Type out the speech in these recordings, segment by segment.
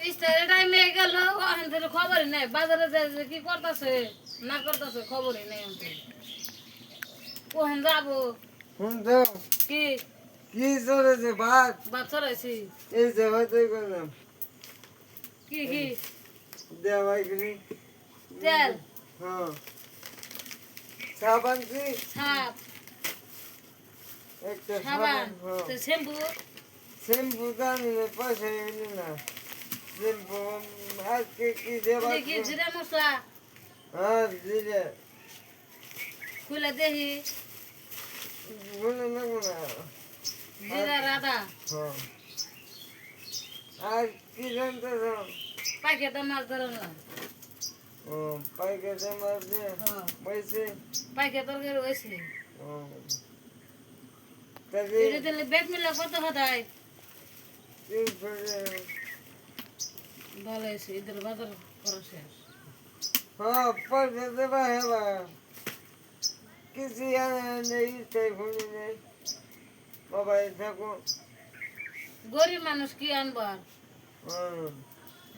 ইস্তারে টাইমে গেল ওখান থেকে খবরই নাই বাজারে যায় যে কি করতেছে না করতেছে খবরই নাই আমাকে ওখান যাবো শুনছো কি কি চলেছে ভাত ভাত চড়াইছি এই যে হয়তো করলাম কি কি দেওয়াই করি তেল হ্যাঁ সাবান কি সাপ একটা সাবান হ্যাঁ তো শ্যাম্পু শ্যাম্পু দামি না পয়সা এনে না শ্যাম্পু আজকে কি দেবা দেখি জিরা মশলা হ্যাঁ দিলে খুলে দেখি বলে নেবো না জিরা রাধা হ্যাঁ আর কি জানতে পাইকে মাছ ধরে না ও পাইকারি মাছ দিয়ে পয়সে পাইকে তরকারি হয়েছে ও তাহলে এটা তাহলে বেগ মিলা কত হতায় ভালো হয়েছে ঈদের বাজার করা শেষ হ্যাঁ পয়সা দেবা হেবা কিছু নেই তাই ভুলি নেই বাবাই থাকো গরিব মানুষ কি আনবো আর হুম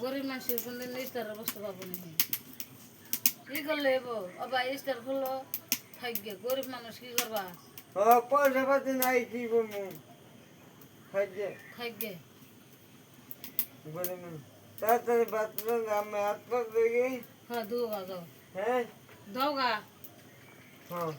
গরিব মানুষের কোনদিন ইস্তারের বস্তু পাবো না কি করলে এবো আবার ইস্তার খুললো থাকবে গরিব মানুষ কি করবা হ্যাঁ পয়সা পাতি নাই কি করবো খাইছে থাকবে বলে তাড়াতাড়ি বাথরুম আমি হাত পা ধুয়ে হ্যাঁ দুগা যাও হ্যাঁ দাও গা হ্যাঁ